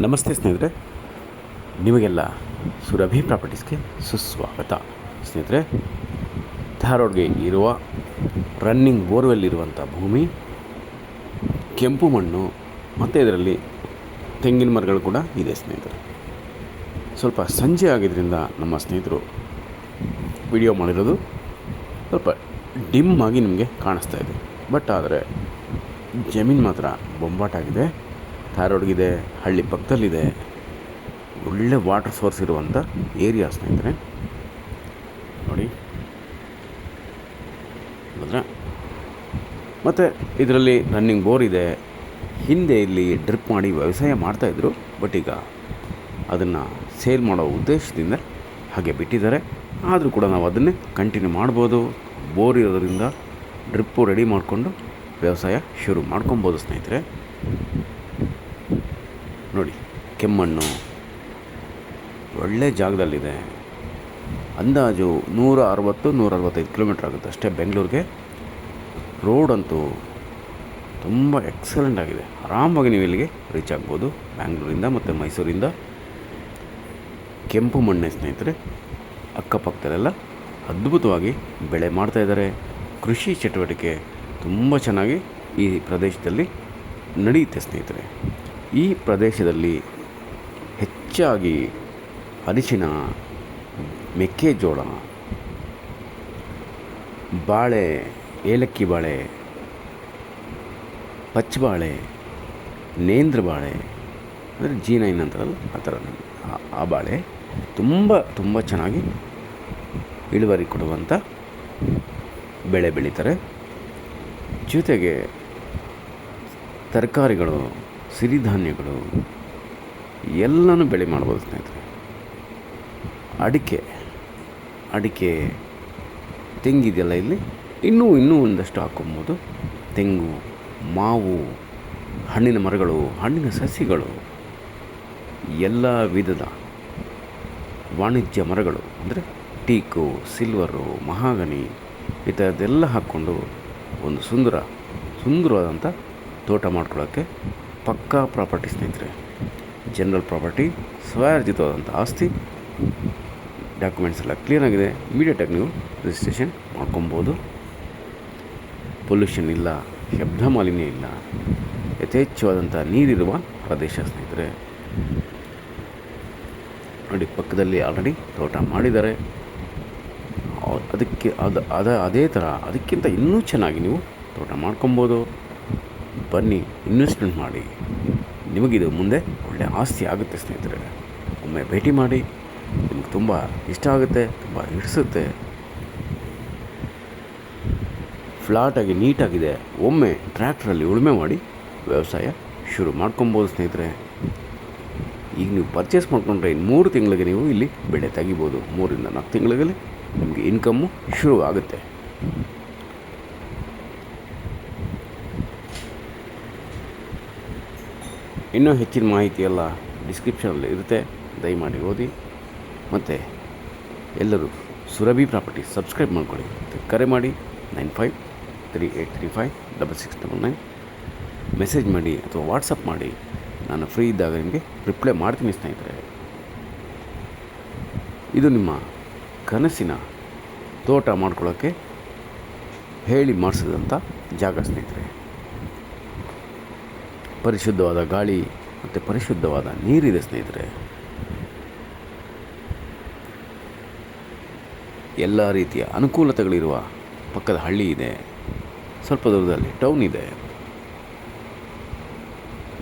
ನಮಸ್ತೆ ಸ್ನೇಹಿತರೆ, ನಿಮಗೆಲ್ಲ ಸುರಭಿ ಪ್ರಾಪರ್ಟೀಸ್ಗೆ ಸುಸ್ವಾಗತ. ಸ್ನೇಹಿತರೆ, ಧಾರವಾಡಗೆ ಇರುವ ರನ್ನಿಂಗ್ ಬೋರ್ವೆಲ್ ಇರುವಂಥ ಭೂಮಿ, ಕೆಂಪು ಮಣ್ಣು ಮತ್ತು ಇದರಲ್ಲಿ ತೆಂಗಿನ ಮರಗಳು ಕೂಡ ಇದೆ. ಸ್ನೇಹಿತರೆ, ಸ್ವಲ್ಪ ಸಂಜೆ ಆಗಿದ್ದರಿಂದ ನಮ್ಮ ಸ್ನೇಹಿತರು ವಿಡಿಯೋ ಮಾಡಿರೋದು ಸ್ವಲ್ಪ ಡಿಮ್ ಆಗಿ ನಿಮಗೆ ಕಾಣಿಸ್ತಾ ಇದೆ. ಬಟ್ ಆದರೆ ಜಮೀನು ಮಾತ್ರ ಬೊಂಬಾಟಾಗಿದೆ. ಧಾರವಾಡಗಿದೆ, ಹಳ್ಳಿ ಪಕ್ಕದಲ್ಲಿದೆ, ಒಳ್ಳೆ ವಾಟರ್ ಸೋರ್ಸ್ ಇರುವಂಥ ಏರಿಯಾ. ಸ್ನೇಹಿತರೆ ನೋಡಿ, ಹೌದಾ? ಮತ್ತು ಇದರಲ್ಲಿ ರನ್ನಿಂಗ್ ಬೋರ್ ಇದೆ. ಹಿಂದೆ ಇಲ್ಲಿ ಡ್ರಿಪ್ ಮಾಡಿ ವ್ಯವಸಾಯ ಮಾಡ್ತಾಯಿದ್ರು, ಬಟ್ ಈಗ ಅದನ್ನು ಸೇಲ್ ಮಾಡೋ ಉದ್ದೇಶದಿಂದ ಹಾಗೆ ಬಿಟ್ಟಿದ್ದಾರೆ. ಆದರೂ ಕೂಡ ನಾವು ಅದನ್ನೇ ಕಂಟಿನ್ಯೂ ಮಾಡ್ಬೋದು. ಬೋರ್ ಇರೋದರಿಂದ ಡ್ರಿಪ್ಪು ರೆಡಿ ಮಾಡಿಕೊಂಡು ವ್ಯವಸಾಯ ಶುರು ಮಾಡ್ಕೊಬೋದು. ಸ್ನೇಹಿತರೆ ನೋಡಿ, ಕೆಮ್ಮಣ್ಣು ಒಳ್ಳೆ ಜಾಗದಲ್ಲಿದೆ. ಅಂದಾಜು 160-165 ಕಿಲೋಮೀಟ್ರ್ ಆಗುತ್ತೆ ಅಷ್ಟೇ ಬೆಂಗಳೂರಿಗೆ. ರೋಡ್ ಅಂತೂ ತುಂಬ ಎಕ್ಸಲೆಂಟ್ ಆಗಿದೆ. ಆರಾಮಾಗಿ ನೀವು ಇಲ್ಲಿಗೆ ರೀಚ್ ಆಗ್ಬೋದು ಬ್ಯಾಂಗ್ಳೂರಿಂದ ಮತ್ತು ಮೈಸೂರಿಂದ. ಕೆಂಪು ಮಣ್ಣೆ ಸ್ನೇಹಿತರೆ, ಅಕ್ಕಪಕ್ಕದಲ್ಲೆಲ್ಲ ಅದ್ಭುತವಾಗಿ ಬೆಳೆ ಮಾಡ್ತಾಯಿದ್ದಾರೆ. ಕೃಷಿ ಚಟುವಟಿಕೆ ತುಂಬ ಚೆನ್ನಾಗಿ ಈ ಪ್ರದೇಶದಲ್ಲಿ ನಡೆಯುತ್ತೆ. ಸ್ನೇಹಿತರೆ, ಈ ಪ್ರದೇಶದಲ್ಲಿ ಹೆಚ್ಚಾಗಿ ಅರಿಶಿನ, ಮೆಕ್ಕೆಜೋಳ, ಬಾಳೆ, ಏಲಕ್ಕಿ ಬಾಳೆ, ಪಚ್ಚಬಾಳೆ, ನೇಂದ್ರ ಬಾಳೆ ಅಂದರೆ G9 ಅಂತಾರಲ್ಲ ಆ ಥರ ಆ ಬಾಳೆ ತುಂಬ ಚೆನ್ನಾಗಿ ಇಳುವರಿ ಕೊಡುವಂಥ ಬೆಳೆ ಬೆಳೀತಾರೆ. ಜೊತೆಗೆ ತರಕಾರಿಗಳು, ಸಿರಿಧಾನ್ಯಗಳು ಎಲ್ಲನೂ ಬೆಳೆ ಮಾಡ್ಬೋದು. ಸ್ನೇಹಿತರೆ, ಅಡಿಕೆ ತೆಂಗಿದೆಯಲ್ಲ, ಇಲ್ಲಿ ಇನ್ನೂ ಒಂದಷ್ಟು ಹಾಕ್ಕೊಬೋದು. ತೆಂಗು, ಮಾವು, ಹಣ್ಣಿನ ಮರಗಳು, ಹಣ್ಣಿನ ಸಸಿಗಳು, ಎಲ್ಲ ವಿಧದ ವಾಣಿಜ್ಯ ಮರಗಳು ಅಂದರೆ ಟೀಕು, ಸಿಲ್ವರು, ಮಹಾಗನಿ ಈ ಥರದ್ದೆಲ್ಲ ಹಾಕ್ಕೊಂಡು ಒಂದು ಸುಂದರವಾದಂಥ ತೋಟ ಮಾಡ್ಕೊಳ್ಳೋಕ್ಕೆ ಪಕ್ಕಾ ಪ್ರಾಪರ್ಟಿ. ಸ್ನೇಹಿತರೆ, ಜನರಲ್ ಪ್ರಾಪರ್ಟಿ, ಸ್ವರ್ಜಿತವಾದಂಥ ಆಸ್ತಿ. ಡಾಕ್ಯುಮೆಂಟ್ಸ್ ಎಲ್ಲ ಕ್ಲಿಯರ್ ಆಗಿದೆ. ಇಮಿಡಿಯೇಟಾಗಿ ನೀವು ರಿಜಿಸ್ಟ್ರೇಷನ್ ಮಾಡ್ಕೊಬೋದು. ಪೊಲ್ಯೂಷನ್ ಇಲ್ಲ, ಶಬ್ದ ಮಾಲಿನ್ಯ ಇಲ್ಲ, ಯಥೇಚ್ಛವಾದಂಥ ನೀರಿರುವ ಪ್ರದೇಶ. ಸ್ನೇಹಿತರೆ ನೋಡಿ, ಪಕ್ಕದಲ್ಲಿ ಆಲ್ರೆಡಿ ತೋಟ ಮಾಡಿದ್ದಾರೆ. ಅದಕ್ಕೆ ಅದೇ ಥರ ಅದಕ್ಕಿಂತ ಇನ್ನೂ ಚೆನ್ನಾಗಿ ನೀವು ತೋಟ ಮಾಡ್ಕೊಬೋದು. ಬನ್ನಿ, ಇನ್ವೆಸ್ಟ್ಮೆಂಟ್ ಮಾಡಿ, ನಿಮಗಿದು ಮುಂದೆ ಒಳ್ಳೆಯ ಆಸ್ತಿ ಆಗುತ್ತೆ. ಸ್ನೇಹಿತರೆ, ಒಮ್ಮೆ ಭೇಟಿ ಮಾಡಿ, ನಿಮ್ಗೆ ತುಂಬ ಇಷ್ಟ ಆಗುತ್ತೆ, ತುಂಬ ಹಿಡಿಸುತ್ತೆ. ಫ್ಲಾಟಾಗಿ ನೀಟಾಗಿದೆ. ಒಮ್ಮೆ ಟ್ರ್ಯಾಕ್ಟ್ರಲ್ಲಿ ಉಳುಮೆ ಮಾಡಿ ವ್ಯವಸಾಯ ಶುರು ಮಾಡ್ಕೊಬೋದು. ಸ್ನೇಹಿತರೆ, ಈಗ ನೀವು ಪರ್ಚೇಸ್ ಮಾಡಿಕೊಂಡ್ರೆ 3 ತಿಂಗಳಿಗೆ ನೀವು ಇಲ್ಲಿ ಬೆಳೆ ತೆಗಿಬೋದು. 3-4 ತಿಂಗಳಲ್ಲಿ ನಿಮಗೆ ಇನ್ಕಮ್ಮು ಶುರು ಆಗುತ್ತೆ. ಇನ್ನೂ ಹೆಚ್ಚಿನ ಮಾಹಿತಿ ಎಲ್ಲ ಡಿಸ್ಕ್ರಿಪ್ಷನಲ್ಲಿ ಇರುತ್ತೆ, ದಯಮಾಡಿ ಓದಿ. ಮತ್ತು ಎಲ್ಲರೂ ಸುರಭಿ ಪ್ರಾಪರ್ಟಿ ಸಬ್ಸ್ಕ್ರೈಬ್ ಮಾಡ್ಕೊಳ್ಳಿ. ಕರೆ ಮಾಡಿ 9538356699 ಮೆಸೇಜ್ ಮಾಡಿ ಅಥವಾ ವಾಟ್ಸಪ್ ಮಾಡಿ. ನಾನು ಫ್ರೀ ಇದ್ದಾಗ ನಿಮಗೆ ರಿಪ್ಲೈ ಮಾಡ್ತೀನಿ. ಸ್ನೇಹಿತರೆ, ಇದು ನಿಮ್ಮ ಕನಸಿನ ತೋಟ ಮಾಡ್ಕೊಳ್ಳೋಕ್ಕೆ ಹೇಳಿ ಮಾಡಿಸಿದಂಥ ಜಾಗ. ಸ್ನೇಹಿತರೆ, ಪರಿಶುದ್ಧವಾದ ಗಾಳಿ ಮತ್ತು ಪರಿಶುದ್ಧವಾದ ನೀರಿದೆ. ಸ್ನೇಹಿತರೆ, ಎಲ್ಲ ರೀತಿಯ ಅನುಕೂಲತೆಗಳಿರುವ ಪಕ್ಕದ ಹಳ್ಳಿ ಇದೆ. ಸ್ವಲ್ಪ ದೂರದಲ್ಲಿ ಟೌನ್ ಇದೆ.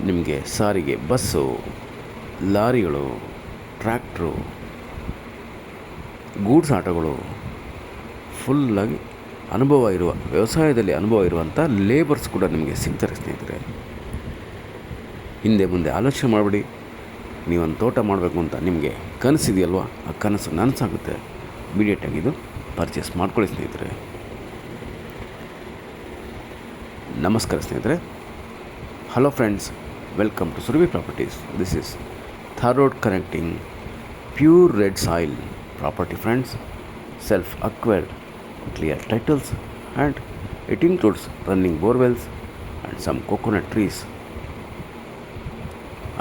ನಿಮಗೆ ಸಾರಿಗೆ, ಬಸ್ಸು, ಲಾರಿಗಳು, ಟ್ರ್ಯಾಕ್ಟ್ರು, ಗೂಡ್ಸ್ ಆಟೋಗಳು, ಫುಲ್ಲಾಗಿ ವ್ಯವಸಾಯದಲ್ಲಿ ಅನುಭವ ಇರುವಂಥ ಲೇಬರ್ಸ್ ಕೂಡ ನಿಮಗೆ ಸಿಗ್ತಾರೆ. ಸ್ನೇಹಿತರೆ, ಹಿಂದೆ ಮುಂದೆ ಆಲೋಚನೆ ಮಾಡಬೇಡಿ. ನೀವೊಂದು ತೋಟ ಮಾಡಬೇಕು ಅಂತ ನಿಮಗೆ ಕನಸಿದೆಯಲ್ವ, ಆ ಕನಸು ನನಸಾಗುತ್ತೆ. ಇಮಿಡಿಯೇಟಾಗಿ ಇದು ಪರ್ಚೇಸ್ ಮಾಡ್ಕೊಳ್ಳಿ. ಸ್ನೇಹಿತರೆ, ನಮಸ್ಕಾರ. ಸ್ನೇಹಿತರೆ, hello friends, welcome to Surabhi properties. This is Tharod connecting pure red soil property, friends. Self-acquired clear titles, and it includes running borewells and some coconut trees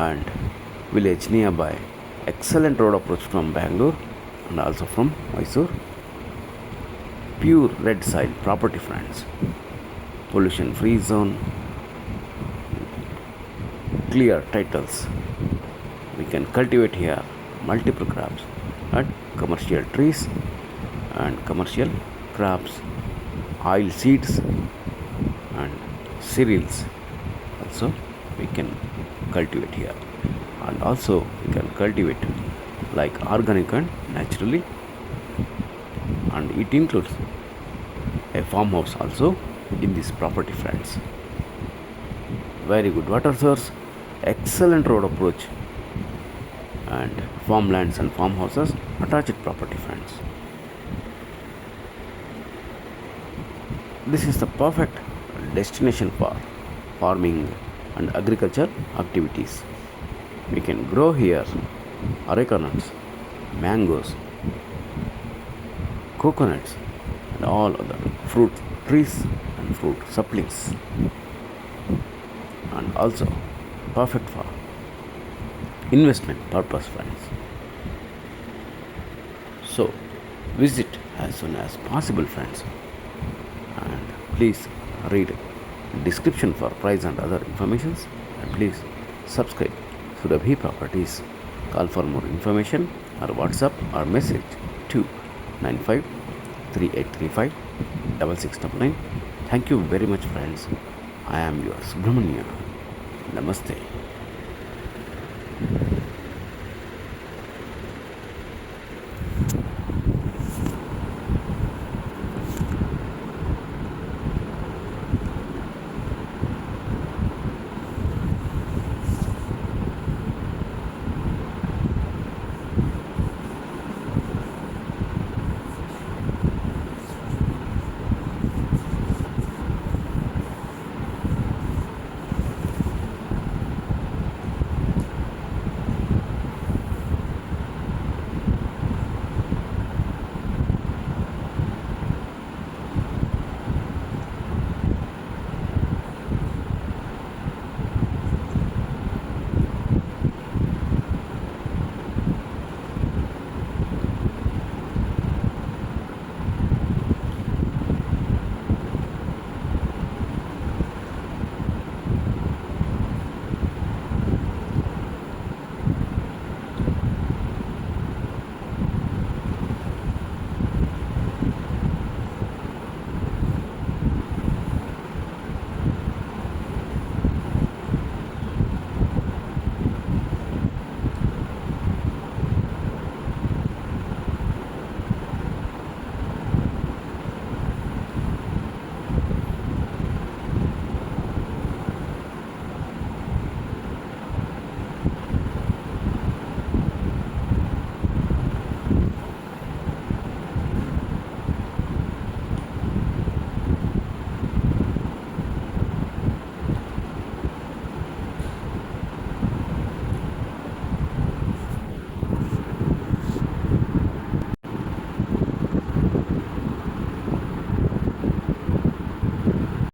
and village nearby. Excellent road approach from Bangalore and also from Mysore. Pure red soil property, friends. Pollution free zone, clear titles. We can cultivate here multiple crops and commercial trees and commercial crops, oil seeds and cereals also we can cultivate here, and also we can cultivate like organic and naturally, and it includes a farmhouse also in this property, friends. Very good water source, excellent road approach, and farmlands and farmhouses attached property, friends. This is the perfect destination for farming and agriculture activities. We can grow here areca nuts, mangoes, coconuts, and all other fruit trees and fruit saplings, and also perfect for investment purpose, friends. So visit as soon as possible, friends, and please read description for price and other informations, and please subscribe Surabhi Properties. Call for more information or WhatsApp or message to 95 3835 6699. Thank you very much, friends. I am your Subramania. Namaste.